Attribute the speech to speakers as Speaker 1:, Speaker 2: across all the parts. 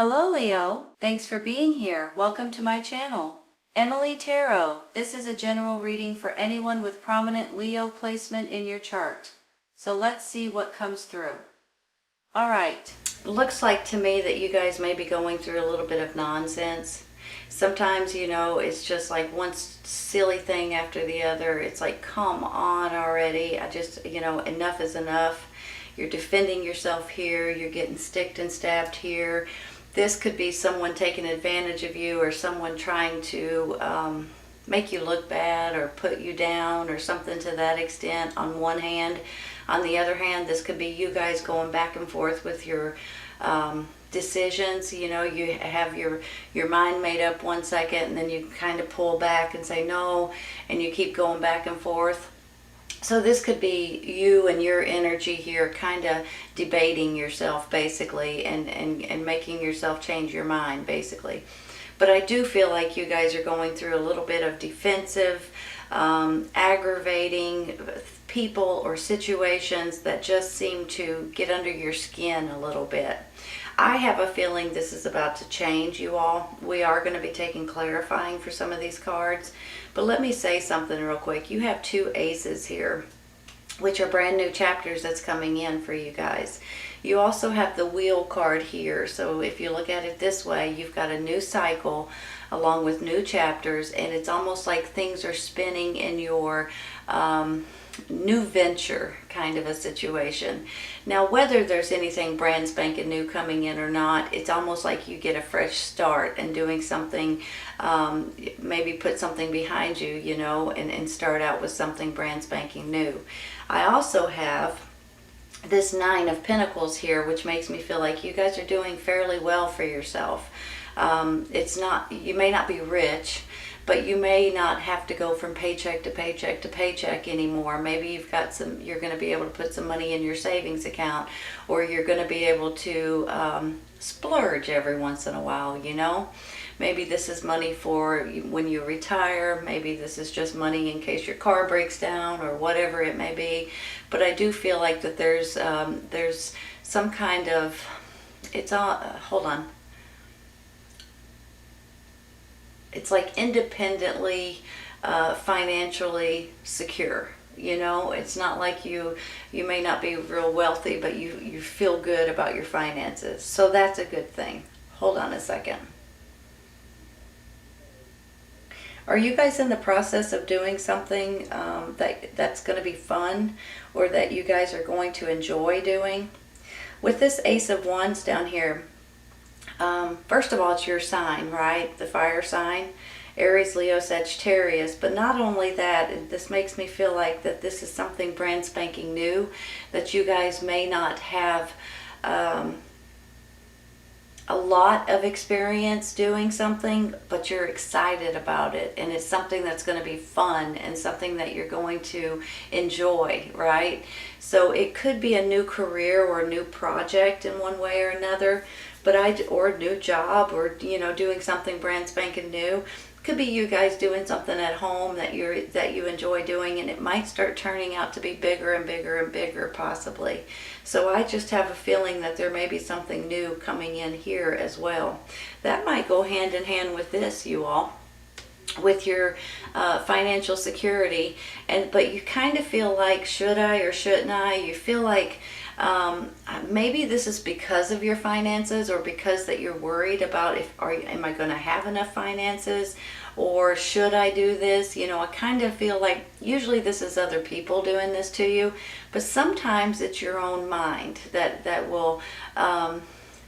Speaker 1: Hello Leo, thanks for being here. Welcome to my channel. Emily Tarot. This is a general reading for anyone with prominent Leo placement in your chart. So let's see what comes through. Alright, looks like to me that you guys may be going through a little bit of nonsense. Sometimes, it's just like one silly thing after the other. It's like, come on already. Enough is enough. You're defending yourself here. You're getting sticked and stabbed here. This could be someone taking advantage of you, or someone trying to make you look bad or put you down or something to that extent on one hand. On the other hand, this could be you guys going back and forth with your decisions. You have your mind made up one second, and then you kind of pull back and say no, and you keep going back and forth. So this could be you and your energy here kind of debating yourself basically, and making yourself change your mind basically. But I do feel like you guys are going through a little bit of defensive, aggravating people or situations that just seem to get under your skin a little bit. I have a feeling this is about to change, you all. We are going to be taking clarifying for some of these cards. But let me say something real quick. You have two aces here, which are brand new chapters that's coming in for you guys. You also have the wheel card here. So if you look at it this way, you've got a new cycle along with new chapters, and it's almost like things are spinning in your new venture kind of a situation. Now, whether there's anything brand spanking new coming in or not, it's almost like you get a fresh start and doing something, maybe put something behind you, and start out with something brand spanking new. I also have this Nine of Pentacles here, which makes me feel like you guys are doing fairly well for yourself. You may not be rich, but you may not have to go from paycheck to paycheck to paycheck anymore. Maybe you're going to be able to put some money in your savings account, or you're going to be able to splurge every once in a while, Maybe this is money for when you retire. Maybe this is just money in case your car breaks down or whatever it may be. But I do feel like that there's some kind of, hold on. It's like independently, financially secure. It's not like you may not be real wealthy, but you feel good about your finances. So that's a good thing. Hold on a second. Are you guys in the process of doing something that's going to be fun, or that you guys are going to enjoy doing? With this Ace of Wands down here, first of all, it's your sign, right? The fire sign, Aries, Leo, Sagittarius. But not only that, this makes me feel like that this is something brand spanking new, that you guys may not have a lot of experience doing something, but you're excited about it, and it's something that's going to be fun and something that you're going to enjoy, right? So it could be a new career or a new project in one way or another, or a new job, or doing something brand spanking new. Could be you guys doing something at home that you enjoy doing, and it might start turning out to be bigger and bigger and bigger possibly. So I just have a feeling that there may be something new coming in here as well. That might go hand in hand with this, you all, with your financial security. But you kind of feel like, should I or shouldn't I? You feel like maybe this is because of your finances, or because that you're worried about am I going to have enough finances, or should I do this? I kind of feel like usually this is other people doing this to you, but sometimes it's your own mind that will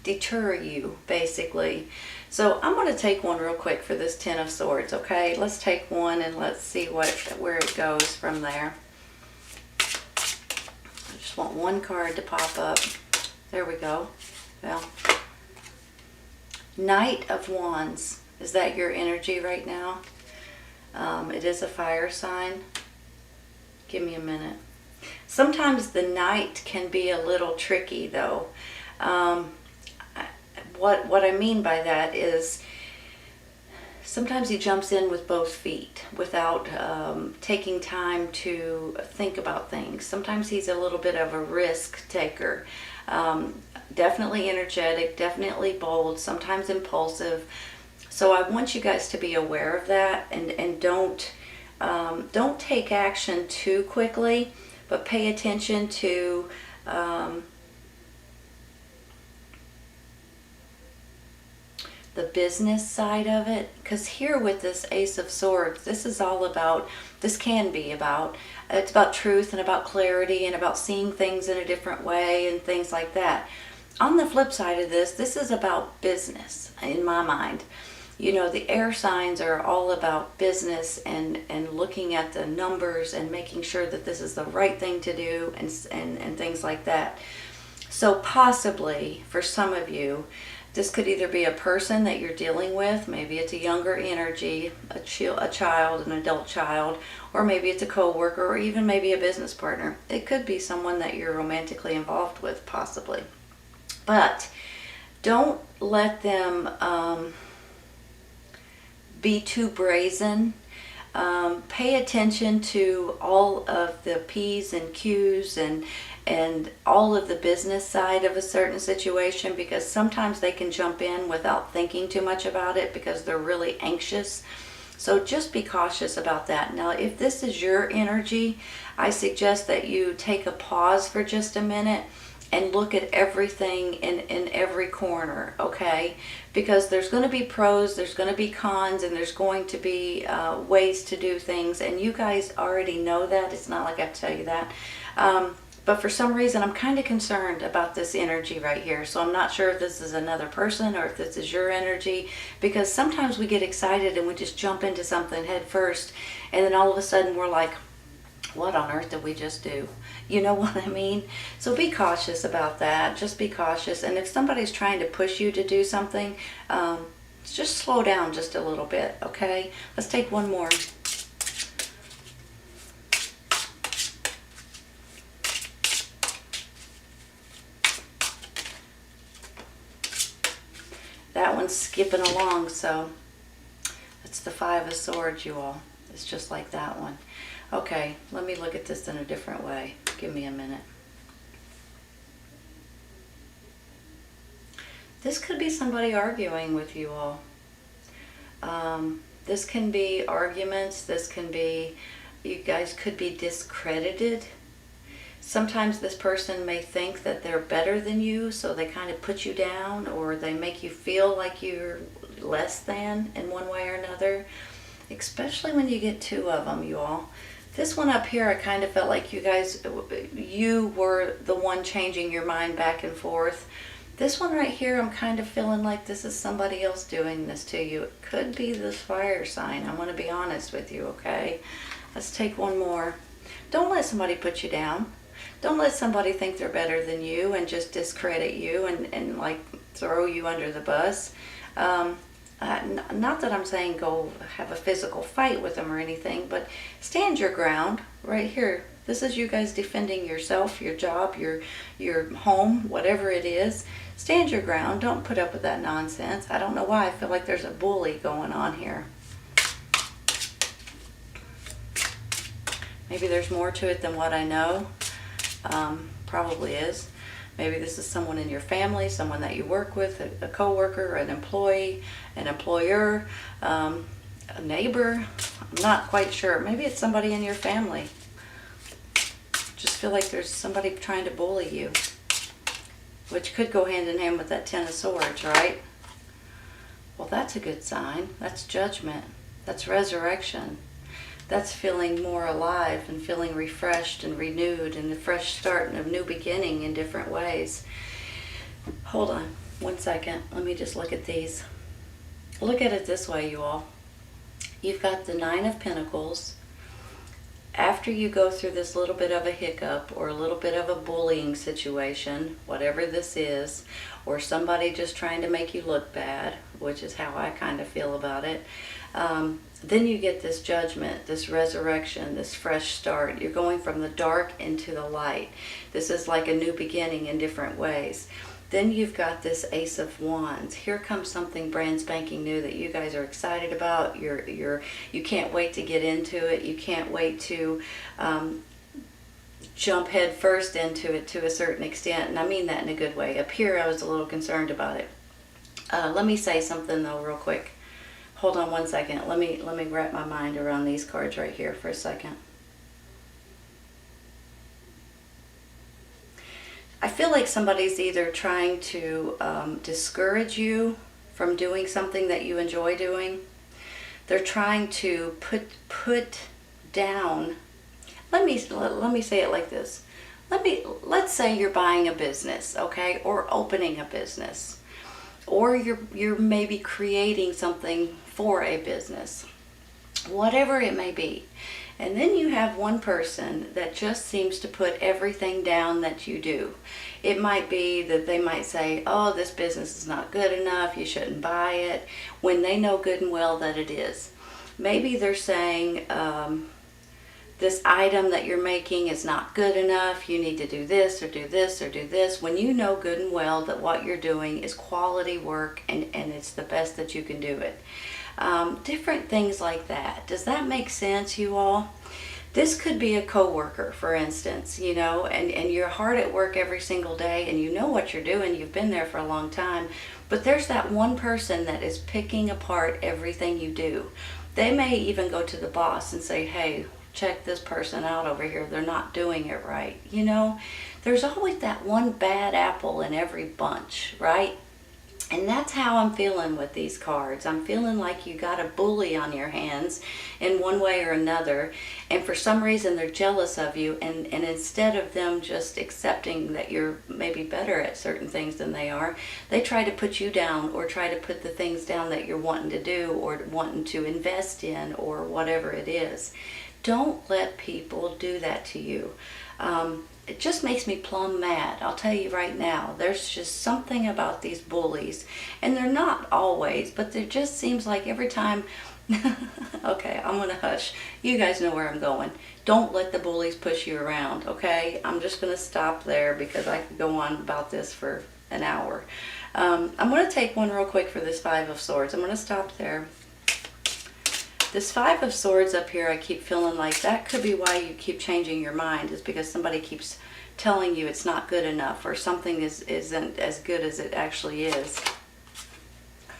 Speaker 1: deter you basically. So I'm going to take one real quick for this Ten of Swords, okay? Let's take one and let's see where it goes from there. Just want one card to pop up. There we go. Well, Knight of Wands. Is that your energy right now? It is a fire sign. Give me a minute. Sometimes the Knight can be a little tricky though. What I mean by that is sometimes he jumps in with both feet without taking time to think about things. Sometimes he's a little bit of a risk taker. Definitely energetic, definitely bold, sometimes impulsive. So I want you guys to be aware of that, and don't take action too quickly, but pay attention to the business side of it. Because here with this Ace of Swords, this is all about, this can be about, it's about truth and about clarity and about seeing things in a different way and things like that. On the flip side of this, this is about business in my mind. You know, the air signs are all about business and looking at the numbers and making sure that this is the right thing to do and things like that. So possibly for some of you, this could either be a person that you're dealing with, maybe it's a younger energy, a child, an adult child, or maybe it's a coworker, or even maybe a business partner. It could be someone that you're romantically involved with, possibly. But don't let them be too brazen. Pay attention to all of the P's and Q's and all of the business side of a certain situation, because sometimes they can jump in without thinking too much about it because they're really anxious. So just be cautious about that. Now, if this is your energy, I suggest that you take a pause for just a minute and look at everything in every corner, okay? Because there's going to be pros, there's going to be cons, and there's going to be ways to do things, and you guys already know that. It's not like I have to tell you that. But for some reason, I'm kind of concerned about this energy right here. So I'm not sure if this is another person or if this is your energy, because sometimes we get excited and we just jump into something head first, and then all of a sudden we're like, what on earth did we just do? You know what I mean? So be cautious about that. Just be cautious. And if somebody's trying to push you to do something, just slow down just a little bit, okay? Let's take one more. That one's skipping along, so it's the Five of Swords, you all. It's just like that one. Okay, let me look at this in a different way. Give me a minute. This could be somebody arguing with you all. This can be arguments. This can be, you guys could be discredited. Sometimes this person may think that they're better than you, so they kind of put you down, or they make you feel like you're less than in one way or another, especially when you get two of them, you all. This one up here, I kind of felt like you were the one changing your mind back and forth. This one right here, I'm kind of feeling like this is somebody else doing this to you. It could be this fire sign. I want to be honest with you, okay? Let's take one more. Don't let somebody put you down. Don't let somebody think they're better than you and just discredit you and like throw you under the bus. Not that I'm saying go have a physical fight with them or anything, but stand your ground right here. This is you guys defending yourself, your job, your home, whatever it is. Stand your ground. Don't put up with that nonsense. I don't know why I feel like there's a bully going on here. Maybe there's more to it than what I know. Probably is. Maybe this is someone in your family, someone that you work with, a coworker, an employee, an employer, a neighbor. I'm not quite sure. Maybe it's somebody in your family. Just feel like there's somebody trying to bully you, which could go hand in hand with that Ten of Swords, right? Well, that's a good sign. That's judgment. That's resurrection. That's feeling more alive and feeling refreshed and renewed and a fresh start and a new beginning in different ways. Hold on 1 second. Let me just look at these. Look at it this way, you all. You've got the Nine of Pentacles. After you go through this little bit of a hiccup or a little bit of a bullying situation, whatever this is, or somebody just trying to make you look bad, which is how I kind of feel about it, then you get this judgment, this resurrection, this fresh start. You're going from the dark into the light. This is like a new beginning in different ways. Then you've got this Ace of Wands. Here comes something brand spanking new that you guys are excited about. You can't wait to get into it. You can't wait to jump head first into it to a certain extent, and I mean that in a good way. Up here I was a little concerned about it. Let me say something though real quick. Hold on one second. Let me wrap my mind around these cards right here for a second. I feel like somebody's either trying to discourage you from doing something that you enjoy doing. They're trying to put down. Let me say it like this. Let's say you're buying a business, okay, or opening a business, or you're maybe creating something for a business, whatever it may be. And then you have one person that just seems to put everything down that you do. It might be that they might say, oh, this business is not good enough, you shouldn't buy it, when they know good and well that it is. Maybe they're saying, this item that you're making is not good enough, you need to do this or do this or do this, when you know good and well that what you're doing is quality work and it's the best that you can do it. Different things like that. Does that make sense, you all? This could be a coworker, for instance, you know, and you're hard at work every single day and you know what you're doing, you've been there for a long time, but there's that one person that is picking apart everything you do. They may even go to the boss and say, hey, check this person out over here, they're not doing it right. You know, there's always that one bad apple in every bunch, right? And that's how I'm feeling with these cards. I'm feeling like you got a bully on your hands in one way or another, and for some reason they're jealous of you, and instead of them just accepting that you're maybe better at certain things than they are, they try to put you down or try to put the things down that you're wanting to do or wanting to invest in or whatever it is. Don't let people do that to you. It just makes me plumb mad. I'll tell you right now, there's just something about these bullies, and they're not always, but there just seems like every time. Okay, I'm gonna hush. You guys know where I'm going. Don't let the bullies push you around, okay? I'm just gonna stop there because I could go on about this for an hour. I'm gonna take one real quick for this Five of Swords. I'm gonna stop there. This Five of Swords up here, I keep feeling like that could be why you keep changing your mind, is because somebody keeps telling you it's not good enough or something isn't as good as it actually is.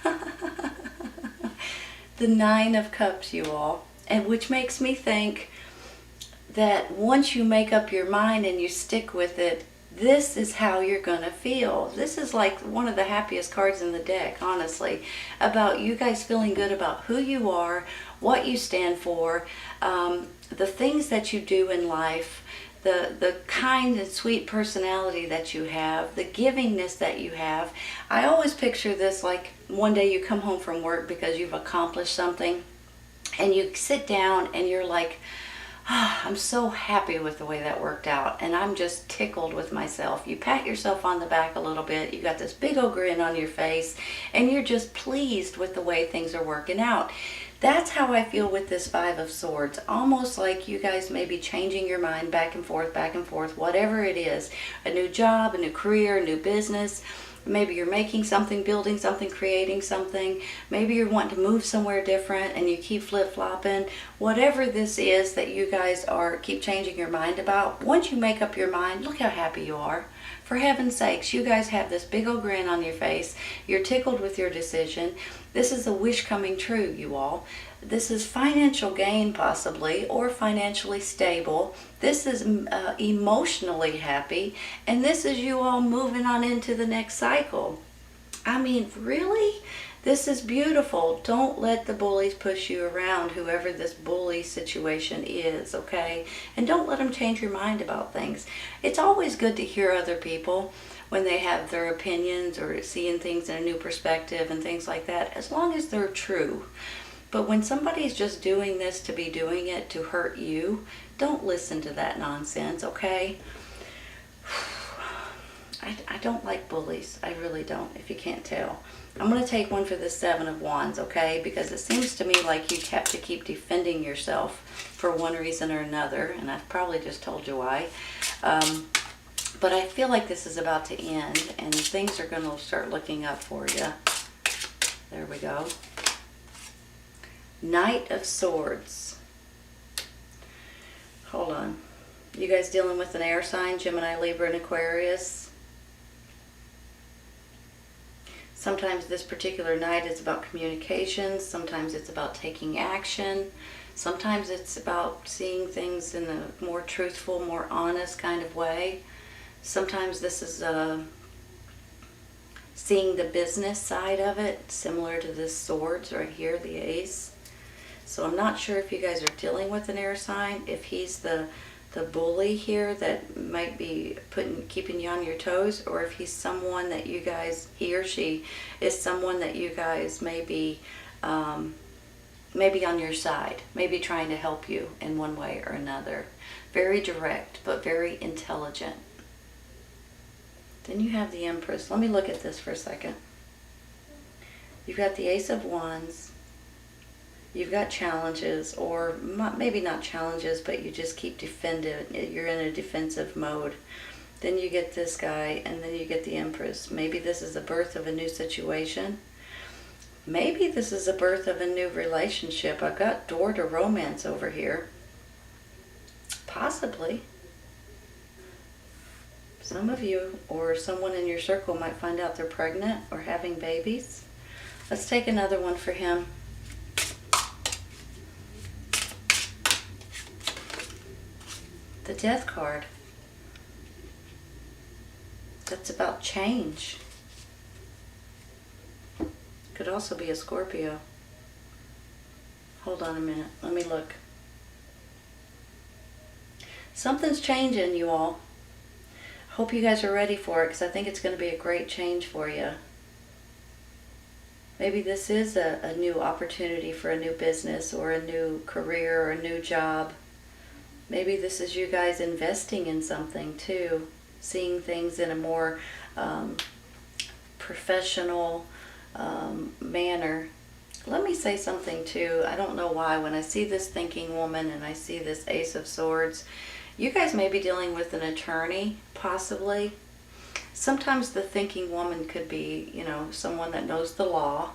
Speaker 1: The Nine of Cups, you all, and which makes me think that once you make up your mind and you stick with it, this is how you're going to feel. This is like one of the happiest cards in the deck, honestly, about you guys feeling good about who you are, what you stand for, the things that you do in life, the kind and sweet personality that you have, the givingness that you have. I always picture this like one day you come home from work because you've accomplished something, and you sit down and you're like, I'm so happy with the way that worked out, and I'm just tickled with myself. You pat yourself on the back a little bit, you got this big old grin on your face, and you're just pleased with the way things are working out. That's how I feel with this Five of Swords. Almost like you guys may be changing your mind back and forth, whatever it is. A new job, a new career, a new business. Maybe you're making something, building something, creating something. Maybe you're wanting to move somewhere different and you keep flip-flopping. Whatever this is that you guys keep changing your mind about, once you make up your mind, look how happy you are. For heaven's sakes, you guys have this big old grin on your face. You're tickled with your decision. This is a wish coming true, you all. This is financial gain, possibly, or financially stable. This is emotionally happy, and this is you all moving on into the next cycle. I mean, really? This is beautiful. Don't let the bullies push you around, whoever this bully situation is, okay? And don't let them change your mind about things. It's always good to hear other people when they have their opinions or seeing things in a new perspective and things like that, as long as they're true. But when somebody's just doing this to be doing it to hurt you, don't listen to that nonsense, okay? I don't like bullies. I really don't, if you can't tell. I'm going to take one for the Seven of Wands, okay? Because it seems to me like you have to keep defending yourself for one reason or another, and I've probably just told you why. But I feel like this is about to end, and things are going to start looking up for you. There we go. Knight of Swords. Hold on. You guys dealing with an air sign, Gemini, Libra, and Aquarius. Sometimes this particular night is about communications. Sometimes it's about taking action. Sometimes it's about seeing things in a more truthful, more honest kind of way. Sometimes this is seeing the business side of it, similar to this swords right here, the ace. So I'm not sure if you guys are dealing with an air sign, if he's the bully here that might be keeping you on your toes, or if he's someone that you guys, he or she is someone that you guys maybe on your side, maybe trying to help you in one way or another. Very direct, but very intelligent. Then you have the Empress. Let me look at this for a second. You've got the Ace of Wands. You've got challenges, or maybe not challenges, but you just keep defending. You're in a defensive mode. Then you get this guy, and then you get the Empress. Maybe this is the birth of a new situation. Maybe this is the birth of a new relationship. I've got door to romance over here. Possibly. Some of you or someone in your circle might find out they're pregnant or having babies. Let's take another one for him. The Death card. That's about change. Could also be a Scorpio. Hold on a minute. Let me look. Something's changing, you all. Hope you guys are ready for it, because I think it's going to be a great change for you. Maybe this is a new opportunity for a new business or a new career or a new job. Maybe this is you guys investing in something too, seeing things in a more professional manner. Let me say something too. I don't know why. When I see this thinking woman and I see this Ace of Swords, you guys may be dealing with an attorney, possibly. Sometimes the thinking woman could be, someone that knows the law.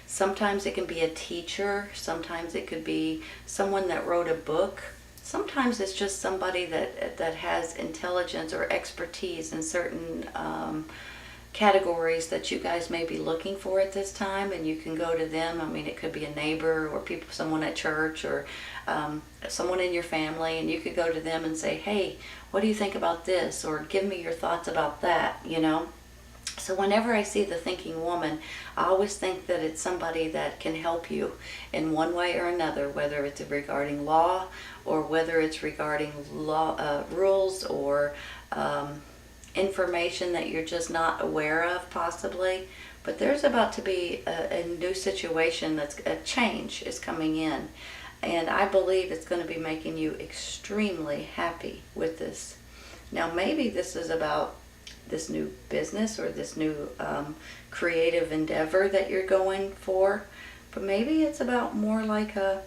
Speaker 1: Sometimes it can be a teacher. Sometimes it could be someone that wrote a book. Sometimes it's just somebody that has intelligence or expertise in certain categories that you guys may be looking for at this time, and you can go to them. I mean, it could be a neighbor or someone at church, or someone in your family, and you could go to them and say, hey, what do you think about this? Or give me your thoughts about that, So whenever I see the thinking woman, I always think that it's somebody that can help you in one way or another, whether it's regarding law or whether it's regarding law rules or information that you're just not aware of, possibly. But there's about to be a new situation, that's a change is coming in, and I believe it's going to be making you extremely happy with this. Now maybe this is about this new business or this new creative endeavor that you're going for, but maybe it's about more like a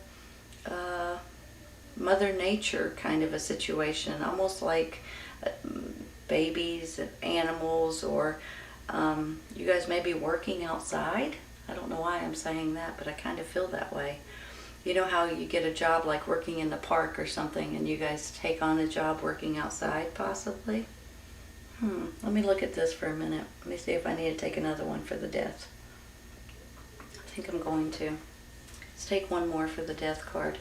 Speaker 1: Mother Nature kind of a situation, almost like babies and animals, or you guys may be working outside. I don't know why I'm saying that, but I kind of feel that way. You know how you get a job like working in the park or something, and you guys take on a job working outside, possibly? Let me look at this for a minute. Let me see if I need to take another one for the Death. I think I'm going to. Let's take one more for the Death card.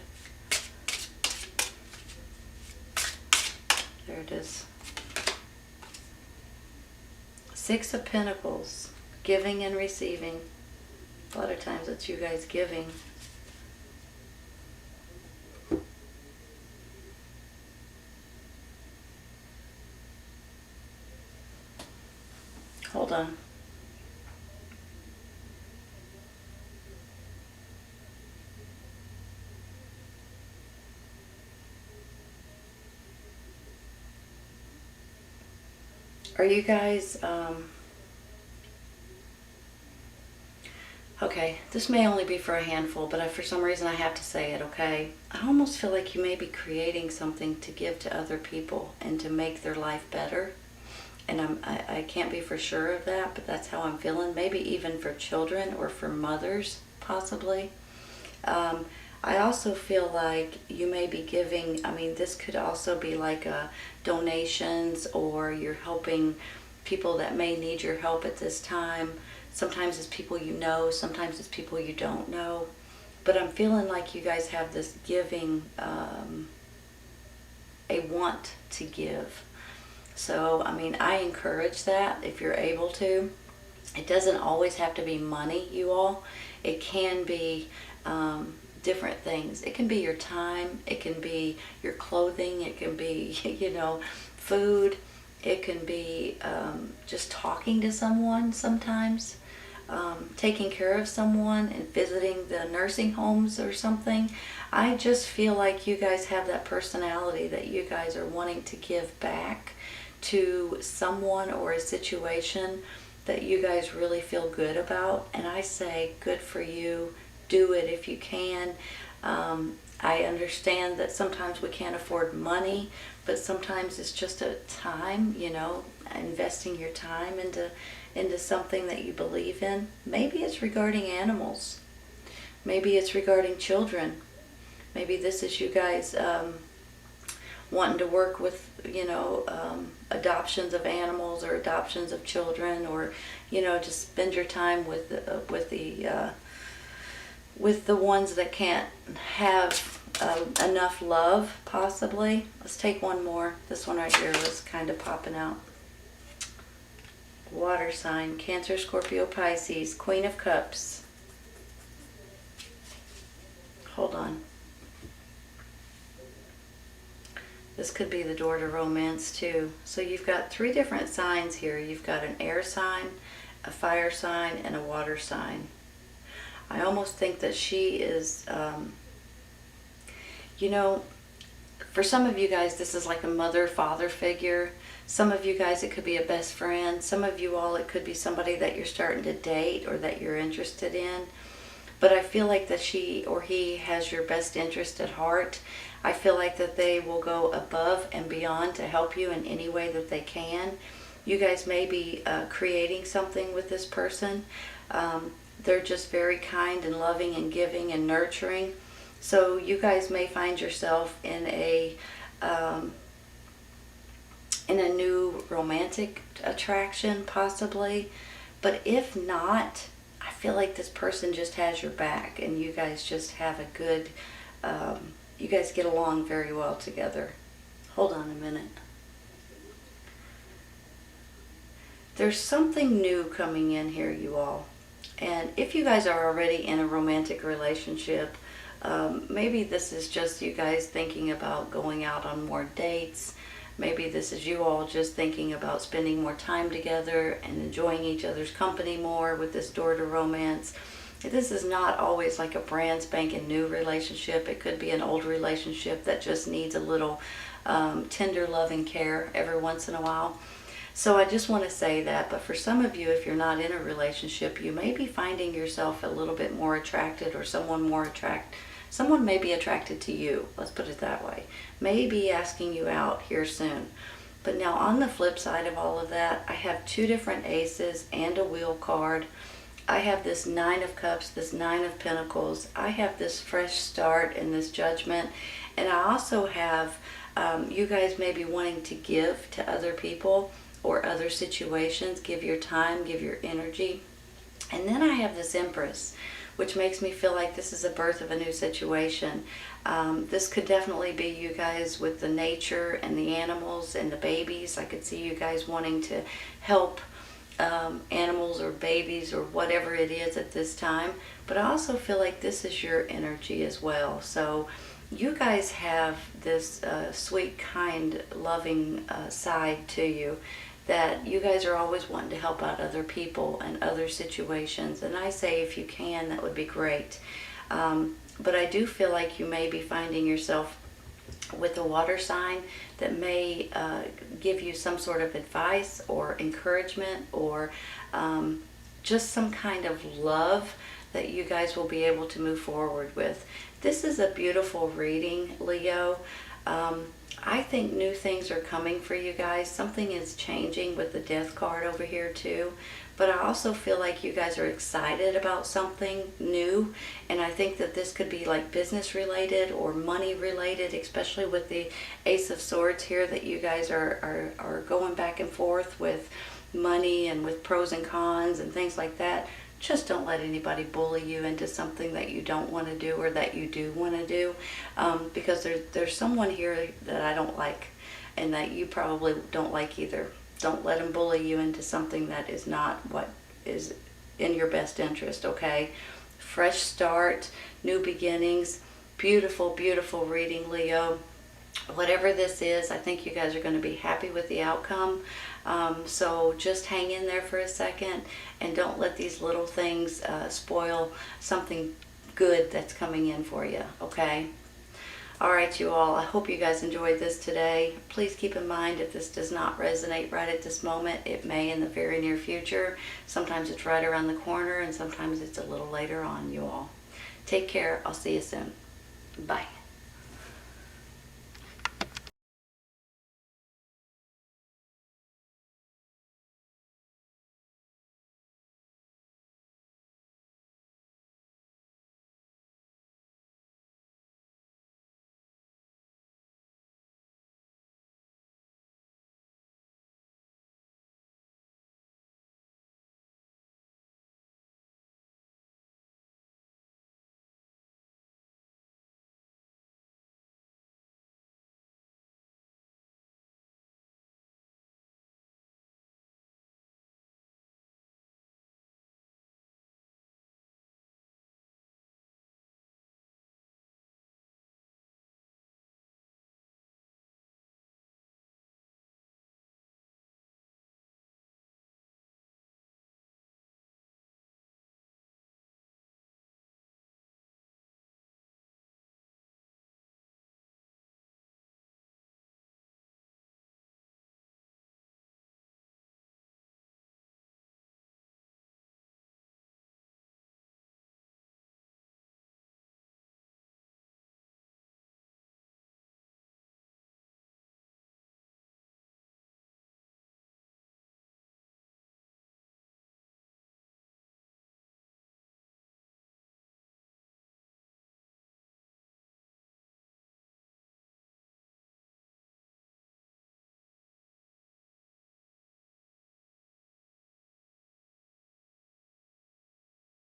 Speaker 1: There it is. Six of Pentacles. Giving and receiving. A lot of times it's you guys giving. Hold on. Are you guys, okay, this may only be for a handful, but for some reason I have to say it, okay? I almost feel like you may be creating something to give to other people and to make their life better. And I can't be for sure of that, but that's how I'm feeling. Maybe even for children or for mothers, possibly. I also feel like you may be giving, I mean, this could also be like donations, or you're helping people that may need your help at this time. Sometimes it's people you know, sometimes it's people you don't know. But I'm feeling like you guys have this giving, a want to give. So, I mean, I encourage that if you're able to. It doesn't always have to be money, you all. It can be different things. It can be your time. It can be your clothing. It can be, food. It can be just talking to someone sometimes. Taking care of someone and visiting the nursing homes or something. I just feel like you guys have that personality that you guys are wanting to give back to someone or a situation that you guys really feel good about. And I say, good for you. Do it if you can. I understand that sometimes we can't afford money, but sometimes it's just a time, investing your time into something that you believe in. Maybe it's regarding animals. Maybe it's regarding children. Maybe this is you guys wanting to work with, adoptions of animals or adoptions of children, or, just spend your time with the ones that can't have enough love, possibly. Let's take one more. This one right here was kind of popping out. Water sign, Cancer, Scorpio, Pisces, Queen of Cups. Hold on. This could be the door to romance too. So you've got 3 different signs here. You've got an air sign, a fire sign, and a water sign. I almost think that she is, for some of you guys, this is like a mother-father figure. Some of you guys, it could be a best friend. Some of you all, it could be somebody that you're starting to date or that you're interested in. But I feel like that she or he has your best interest at heart. I feel like that they will go above and beyond to help you in any way that they can. You guys may be creating something with this person. They're just very kind and loving and giving and nurturing. So you guys may find yourself in a new romantic attraction, possibly. But if not, I feel like this person just has your back, and you guys just have a good, you guys get along very well together. Hold on a minute. There's something new coming in here, you all. And if you guys are already in a romantic relationship, maybe this is just you guys thinking about going out on more dates. Maybe this is you all just thinking about spending more time together and enjoying each other's company more with this door to romance. This is not always like a brand spanking new relationship. It could be an old relationship that just needs a little tender love and care every once in a while. So I just want to say that. But for some of you, if you're not in a relationship, you may be finding yourself a little bit more attracted, or someone may be attracted to you. Let's put it that way. May be asking you out here soon. But now on the flip side of all of that, I have 2 different aces and a wheel card. I have this 9 of Cups, this 9 of Pentacles. I have this fresh start and this judgment. And I also have, you guys may be wanting to give to other people or other situations. Give your time, give your energy. And then I have this Empress, which makes me feel like this is a birth of a new situation. This could definitely be you guys with the nature and the animals and the babies. I could see you guys wanting to help animals or babies or whatever it is at this time. But I also feel like this is your energy as well. So you guys have this sweet, kind, loving side to you, that you guys are always wanting to help out other people and other situations. And I say, if you can, that would be great. But I do feel like you may be finding yourself with a water sign that may give you some sort of advice or encouragement, or just some kind of love that you guys will be able to move forward with. This is a beautiful reading, Leo. I think new things are coming for you guys. Something is changing with the death card over here too. But I also feel like you guys are excited about something new. And I think that this could be like business related or money related, especially with the Ace of Swords here, that you guys are going back and forth with money and with pros and cons and things like that. Just don't let anybody bully you into something that you don't want to do or that you do want to do, because there's someone here that I don't like and that you probably don't like either. Don't let them bully you into something that is not what is in your best interest, okay? Fresh start, new beginnings, beautiful, beautiful reading, Leo. Whatever this is, I think you guys are going to be happy with the outcome. So just hang in there for a second and don't let these little things spoil something good that's coming in for you, okay? All right, you all, I hope you guys enjoyed this today. Please keep in mind, if this does not resonate right at this moment, it may in the very near future. Sometimes it's right around the corner and sometimes it's a little later on, you all. Take care. I'll see you soon. Bye.